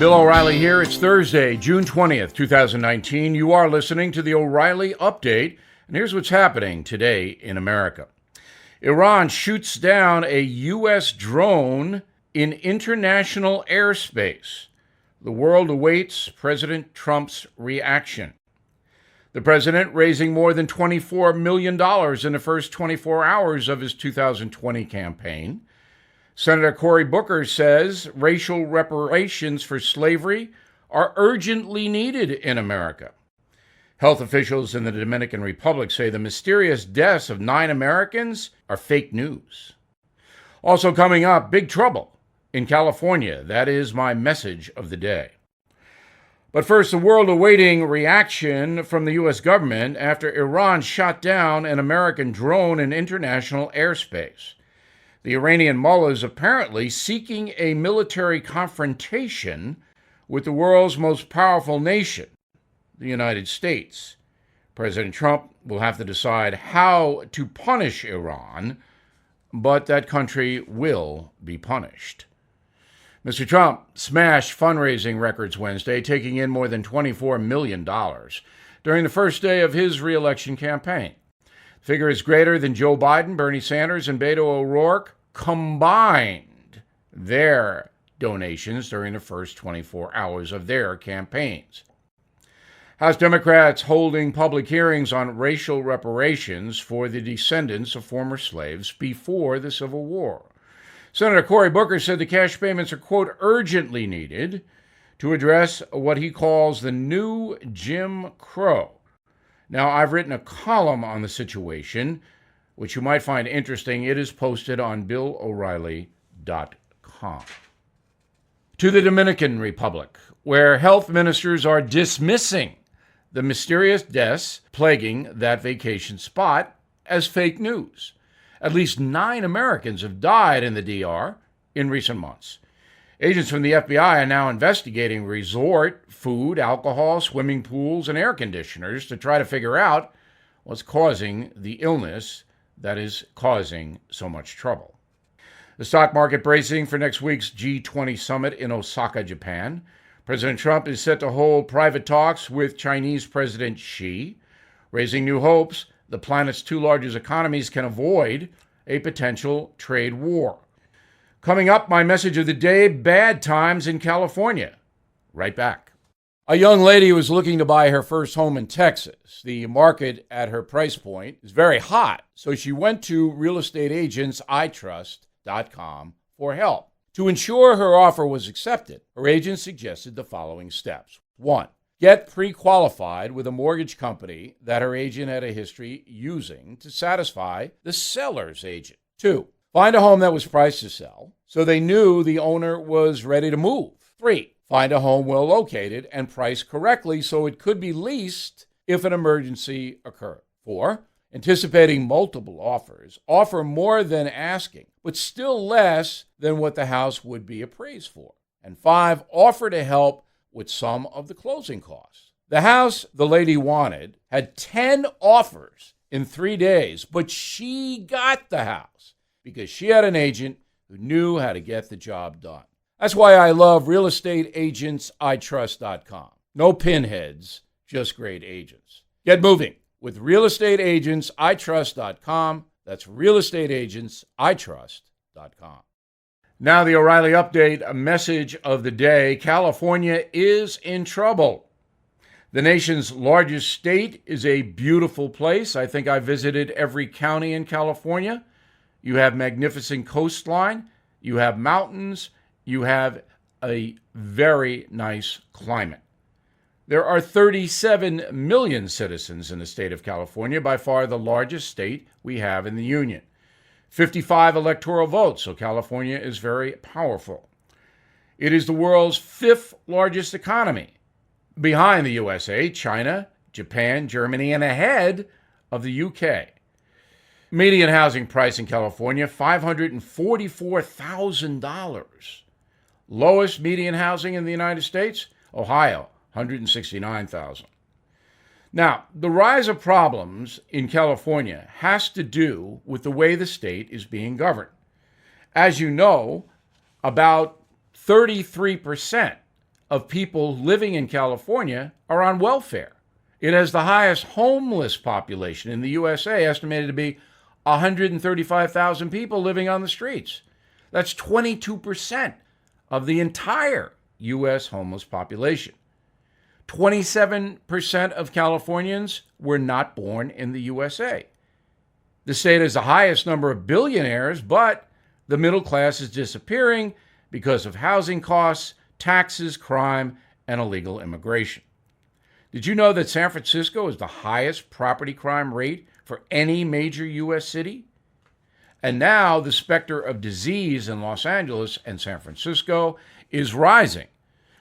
Bill O'Reilly here. It's Thursday, June 20th, 2019. You are listening to the O'Reilly Update, and here's what's happening today in America. Iran shoots down a U.S. drone in international airspace. The world awaits President Trump's reaction. The president raising more than $24 million in the first 24 hours of his 2020 campaign. Senator Cory Booker says racial reparations for slavery are urgently needed in America. Health officials in the Dominican Republic say the mysterious deaths of 9 Americans are fake news. Also coming up, big trouble in California. That is my message of the day. But first, the world awaiting reaction from the U.S. government after Iran shot down an American drone in international airspace. The Iranian mullah is apparently seeking a military confrontation with the world's most powerful nation, the United States. President Trump will have to decide how to punish Iran, but that country will be punished. Mr. Trump smashed fundraising records Wednesday, taking in more than $24 million during the first day of his re-election campaign. The figure is greater than Joe Biden, Bernie Sanders, and Beto O'Rourke combined their donations during the first 24 hours of their campaigns. House Democrats holding public hearings on racial reparations for the descendants of former slaves before the Civil War. Senator Cory Booker said the cash payments are, quote, urgently needed to address what he calls the new Jim Crow. Now, I've written a column on the situation, which you might find interesting. It is posted on BillO'Reilly.com. To the Dominican Republic, where health ministers are dismissing the mysterious deaths plaguing that vacation spot as fake news. At least 9 Americans have died in the DR in recent months. Agents from the FBI are now investigating resort, food, alcohol, swimming pools, and air conditioners to try to figure out what's causing the illness that is causing so much trouble. The stock market bracing for next week's G20 summit in Osaka, Japan. President Trump is set to hold private talks with Chinese President Xi, raising new hopes the planet's 2 largest economies can avoid a potential trade war. Coming up, my message of the day, bad times in California. Right back. A young lady was looking to buy her first home in Texas. The market at her price point is very hot, so she went to realestateagentsitrust.com for help. To ensure her offer was accepted, her agent suggested the following steps. 1. Get pre-qualified with a mortgage company that her agent had a history using to satisfy the seller's agent. 2. Find a home that was priced to sell, so they knew the owner was ready to move. 3. Find a home well located and priced correctly so it could be leased if an emergency occurred. 4. Anticipating multiple offers, offer more than asking, but still less than what the house would be appraised for. And 5. Offer to help with some of the closing costs. The house the lady wanted had 10 offers in 3 days, but she got the house because she had an agent who knew how to get the job done. That's why I love realestateagentsitrust.com. No pinheads, just great agents. Get moving with realestateagentsitrust.com. That's realestateagentsitrust.com. Now the O'Reilly Update, a message of the day. California is in trouble. The nation's largest state is a beautiful place. I think I visited every county in California. You have magnificent coastline. You have mountains. You have a very nice climate. There are 37 million citizens in the state of California, by far the largest state we have in the Union. 55 electoral votes, so California is very powerful. It is the world's 5th largest economy, behind the USA, China, Japan, Germany, and ahead of the UK. Median housing price in California, $544,000. Lowest median housing in the United States, Ohio, $169,000. Now, the rise of problems in California has to do with the way the state is being governed. As you know, about 33% of people living in California are on welfare. It has the highest homeless population in the USA, estimated to be 135,000 people living on the streets. That's 22% of the entire U.S. homeless population. 27% of Californians were not born in the USA. The state has the highest number of billionaires, but the middle class is disappearing because of housing costs, taxes, crime, and illegal immigration. Did you know that San Francisco is the highest property crime rate for any major U.S. city? And now the specter of disease in Los Angeles and San Francisco is rising.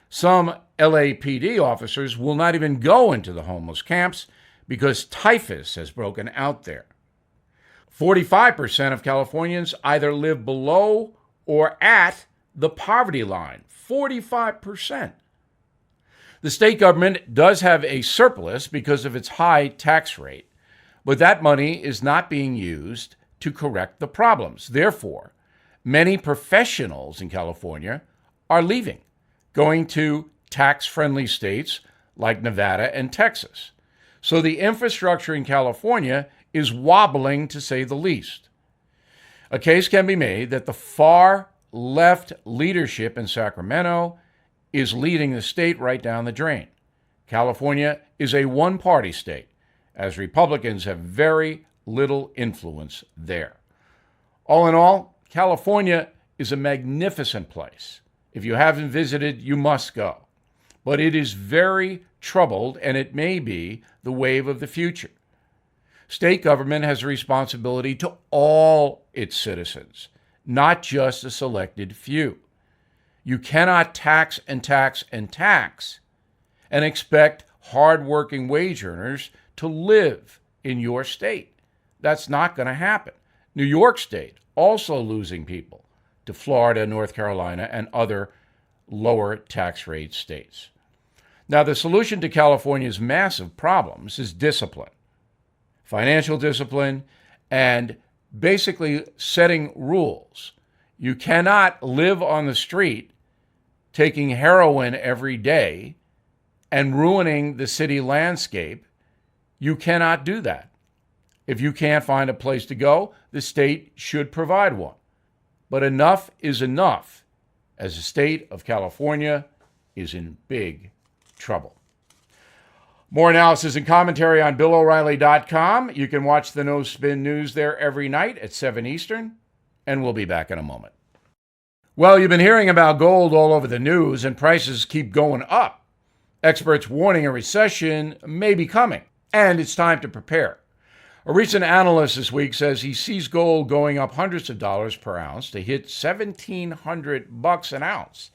Some LAPD officers will not even go into the homeless camps because typhus has broken out there. 45% of Californians either live below or at the poverty line. 45%. The state government does have a surplus because of its high tax rate, but that money is not being used to correct the problems. Therefore, many professionals in California are leaving, going to tax-friendly states like Nevada and Texas. So the infrastructure in California is wobbling, to say the least. A case can be made that the far left leadership in Sacramento is leading the state right down the drain. California is a one-party state, as Republicans have very little influence there. All in all, California is a magnificent place. If you haven't visited, you must go. But it is very troubled, and it may be the wave of the future. State government has a responsibility to all its citizens, not just a selected few. You cannot tax and tax and tax and expect hardworking wage earners to live in your state. That's not going to happen. New York State also losing people to Florida, North Carolina, and other lower tax rate states. Now, the solution to California's massive problems is discipline, financial discipline, and basically setting rules. You cannot live on the street taking heroin every day and ruining the city landscape. You cannot do that. If you can't find a place to go, the state should provide one. But enough is enough, as the state of California is in big trouble. More analysis and commentary on BillO'Reilly.com. You can watch the No Spin News there every night at 7 Eastern, and we'll be back in a moment. Well, you've been hearing about gold all over the news, and prices keep going up. Experts warning a recession may be coming, and it's time to prepare. A recent analyst this week says he sees gold going up hundreds of dollars per ounce to hit $1,700 an ounce.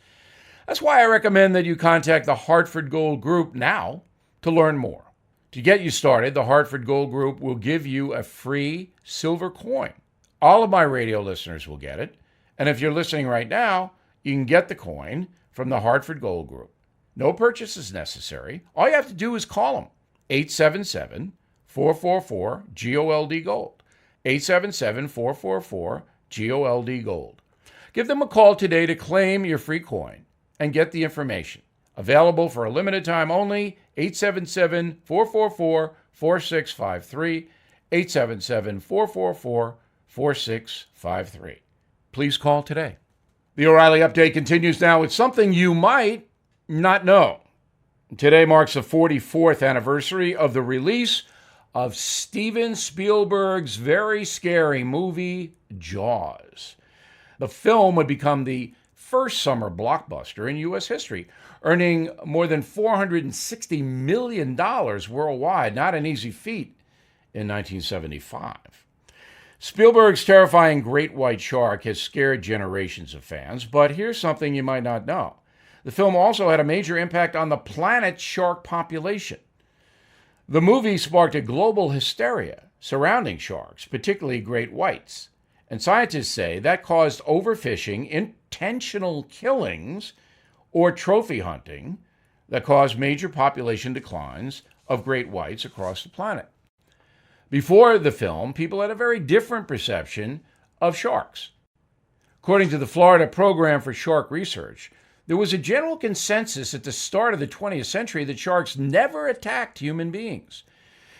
That's why I recommend that you contact the Hartford Gold Group now to learn more. To get you started, the Hartford Gold Group will give you a free silver coin. All of my radio listeners will get it. And if you're listening right now, you can get the coin from the Hartford Gold Group. No purchase is necessary. All you have to do is call them. 877-444-GOLD-GOLD. 877-444-GOLD-GOLD. Give them a call today to claim your free coin and get the information. Available for a limited time only. 877-444-4653. 877-444-4653. Please call today. The O'Reilly Update continues now with something you might not know. Today marks the 44th anniversary of the release of Steven Spielberg's very scary movie, Jaws. The film would become the first summer blockbuster in U.S. history, earning more than $460 million worldwide, not an easy feat in 1975. Spielberg's terrifying great white shark has scared generations of fans, but here's something you might not know. The film also had a major impact on the planet's shark population. The movie sparked a global hysteria surrounding sharks, particularly great whites. And scientists say that caused overfishing, intentional killings, or trophy hunting that caused major population declines of great whites across the planet. Before the film, people had a very different perception of sharks. According to the Florida Program for Shark Research, There was a general consensus at the start of the 20th century that sharks never attacked human beings.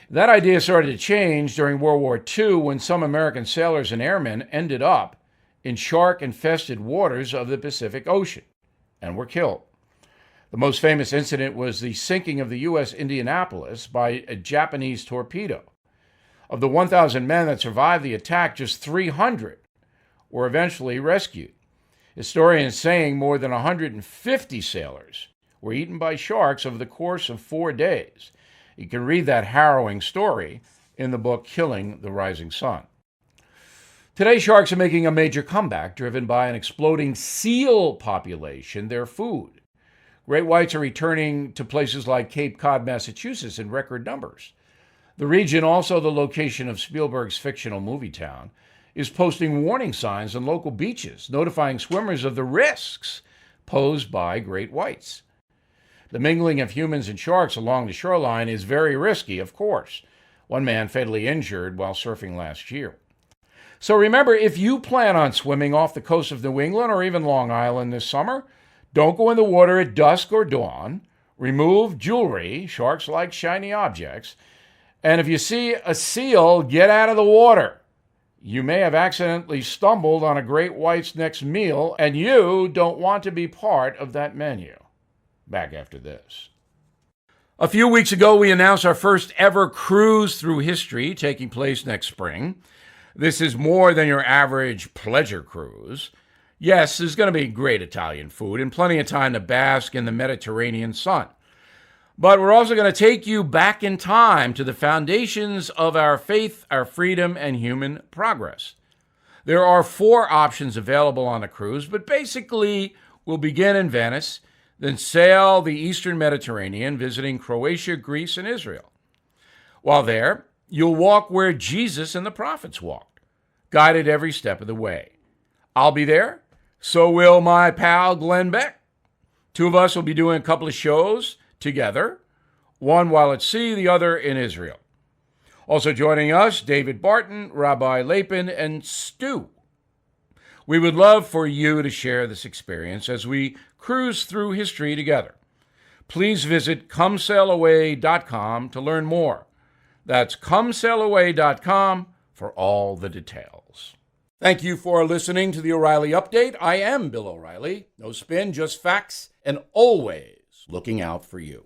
That idea started to change during World War II when some American sailors and airmen ended up in shark-infested waters of the Pacific Ocean and were killed. The most famous incident was the sinking of the U.S. Indianapolis by a Japanese torpedo. Of the 1,000 men that survived the attack, just 300 were eventually rescued. Historians saying more than 150 sailors were eaten by sharks over the course of 4 days. You can read that harrowing story in the book Killing the Rising Sun. Today, sharks are making a major comeback driven by an exploding seal population, their food. Great whites are returning to places like Cape Cod, Massachusetts in record numbers. The region, also the location of Spielberg's fictional movie town, is posting warning signs on local beaches, notifying swimmers of the risks posed by great whites. The mingling of humans and sharks along the shoreline is very risky, of course. One man fatally injured while surfing last year. So remember, if you plan on swimming off the coast of New England or even Long Island this summer, don't go in the water at dusk or dawn. Remove jewelry. Sharks like shiny objects. And if you see a seal, get out of the water. You may have accidentally stumbled on a great white's next meal, and you don't want to be part of that menu. Back after this. A few weeks ago, we announced our first ever cruise through history taking place next spring. This is more than your average pleasure cruise. Yes, there's going to be great Italian food and plenty of time to bask in the Mediterranean sun. But we're also going to take you back in time to the foundations of our faith, our freedom, and human progress. There are 4 options available on the cruise, but basically we'll begin in Venice, then sail the eastern Mediterranean, visiting Croatia, Greece, and Israel. While there, you'll walk where Jesus and the prophets walked, guided every step of the way. I'll be there. So will my pal Glenn Beck. 2 of us will be doing a couple of shows together, one while at sea, the other in Israel. Also joining us, David Barton, Rabbi Lapin, and Stu. We would love for you to share this experience as we cruise through history together. Please visit comesailaway.com to learn more. That's comesailaway.com for all the details. Thank you for listening to the O'Reilly Update. I am Bill O'Reilly. No spin, just facts, and always looking out for you.